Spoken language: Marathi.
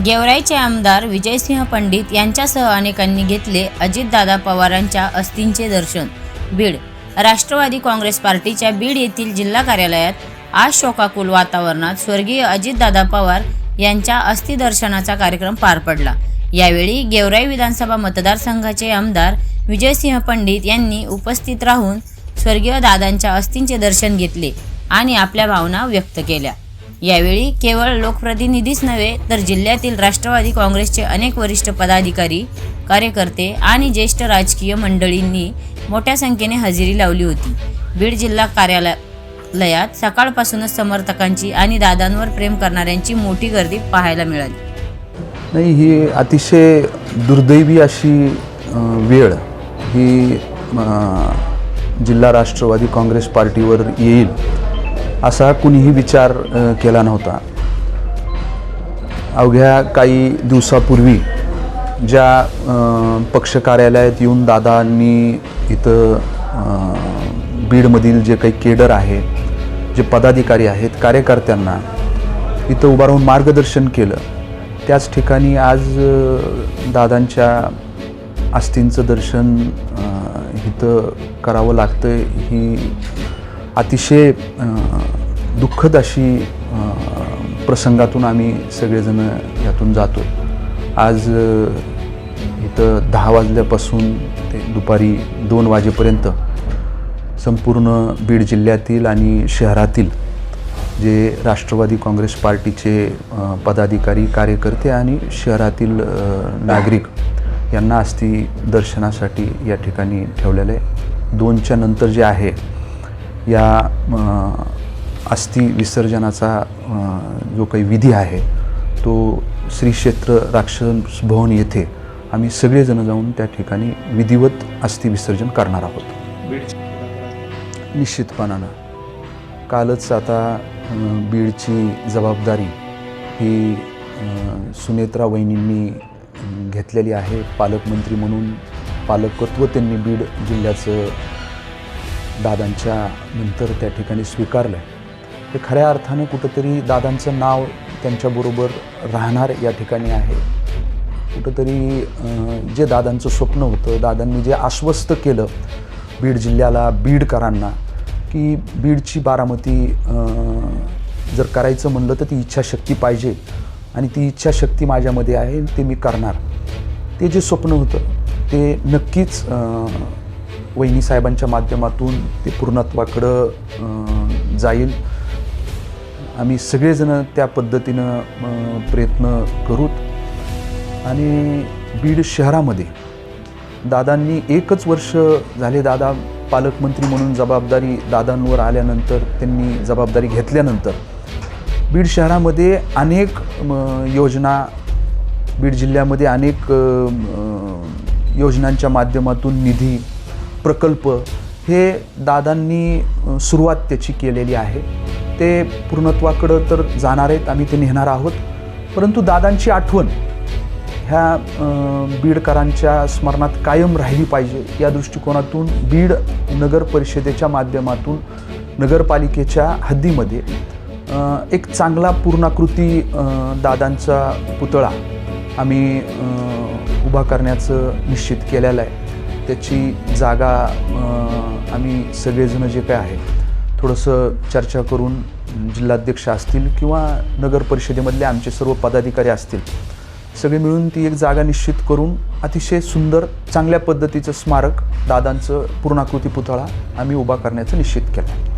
गेवराईचे आमदार विजयसिंह पंडित यांच्यासह अनेकांनी घेतले अजितदादा पवारांच्या अस्थींचे दर्शन। बीड राष्ट्रवादी काँग्रेस पार्टीच्या बीड येथील जिल्हा कार्यालयात आज शोकाकुल वातावरणात स्वर्गीय अजितदादा पवार यांच्या अस्थी दर्शनाचा कार्यक्रम पार पडला। यावेळी गेवराई विधानसभा मतदारसंघाचे आमदार विजयसिंह पंडित यांनी उपस्थित राहून स्वर्गीय दादांच्या अस्थींचे दर्शन घेतले आणि आपल्या भावना व्यक्त केल्या। यावेळी केवळ लोकप्रतिनिधीच नव्हे तर जिल्ह्यातील राष्ट्रवादी काँग्रेसचे अनेक वरिष्ठ पदाधिकारी, कार्यकर्ते आणि ज्येष्ठ राजकीय मंडळींनी मोठ्या संख्येने हजेरी लावली होती। बीड जिल्हा कार्यालयात सकाळपासूनच समर्थकांची आणि दादांवर प्रेम करणाऱ्यांची मोठी गर्दी पाहायला मिळाली। नाही, ही अतिशय दुर्दैवी अशी वेळ ही जिल्हा राष्ट्रवादी काँग्रेस पार्टीवर येईल असा कुणीही विचार केला नव्हता। अवघ्या काही दिवसापूर्वी ज्या पक्ष कार्यालयात येऊन दादांनी इथं बीडमधील जे काही केडर आहे, जे पदाधिकारी आहेत, कार्यकर्त्यांना इथं उभा राहून मार्गदर्शन केलं, त्याच ठिकाणी आज दादांच्या अस्थींचं दर्शन इथं करावं लागतं। ही अतिशय दुःखद अशी प्रसंगातून आम्ही सगळेजण यातून जातो। आज इथं 10 वाजल्यापासून ते दुपारी 2 वाजेपर्यंत संपूर्ण बीड जिल्ह्यातील आणि शहरातील जे राष्ट्रवादी काँग्रेस पार्टीचे पदाधिकारी, कार्यकर्ते आणि शहरातील नागरिक यांना अस्थी दर्शनासाठी या ठिकाणी ठेवलेलं आहे। 2च्या नंतर जे आहे या अस्थी विसर्जनाचा जो काही विधी आहे तो श्री क्षेत्र राक्षस भवन येथे आम्ही सगळेजण जाऊन त्या ठिकाणी विधिवत अस्थी विसर्जन करणार आहोत। निश्चितपणानं कालच आता बीडची जबाबदारी ही सुनेत्रा वहिनींनी घेतलेली आहे। पालकमंत्री म्हणून पालकत्व त्यांनी बीड जिल्ह्याचं दादांच्या नंतर त्या ठिकाणी स्वीकारलं आहे। हे खऱ्या अर्थानं कुठंतरी दादांचं नाव त्यांच्याबरोबर राहणार या ठिकाणी आहे। कुठंतरी जे दादांचं स्वप्न होतं, दादांनी जे आश्वस्त केलं बीड जिल्ह्याला, बीडकरांना, की बीडची बारामती जर करायचं म्हणलं तर ती इच्छाशक्ती पाहिजे आणि ती इच्छाशक्ती माझ्यामध्ये आहे, ते मी करणार। ते जे स्वप्न होतं ते नक्कीच वहिनी साहेबांच्या माध्यमातून ते पूर्णत्वाकडं जाईल। आम्ही सगळेजण त्या पद्धतीनं प्रयत्न करूत। आणि बीड शहरामध्ये दादांनी 1च वर्ष झाले, दादा पालकमंत्री म्हणून जबाबदारी दादांवर आल्यानंतर, त्यांनी जबाबदारी घेतल्यानंतर बीड शहरामध्ये अनेक योजना, बीड जिल्ह्यामध्ये अनेक योजनांच्या माध्यमातून निधी, प्रकल्प हे दादांनी सुरुवात त्याची केलेली आहे। ते पूर्णत्वाकडं तर जाणार आहेत, आम्ही ते नेणार आहोत। परंतु दादांची आठवण ह्या बीडकरांच्या स्मरणात कायम राहिली पाहिजे या दृष्टिकोनातून बीड नगर परिषदेच्या माध्यमातून नगरपालिकेच्या हद्दीमध्ये एक चांगला पूर्णाकृती दादांचा पुतळा आम्ही उभा करण्याचं निश्चित केलेलं आहे। त्याची जागा आम्ही सगळेजण जे काय आहे थोडंसं चर्चा करून जिल्हाध्यक्ष असतील किंवा नगर परिषदेमधले आमचे सर्व पदाधिकारी असतील, सगळे मिळून ती एक जागा निश्चित करून अतिशय सुंदर चांगल्या पद्धतीचं स्मारक, दादांचं पूर्णाकृती पुतळा आम्ही उभा करण्याचं निश्चित केलं।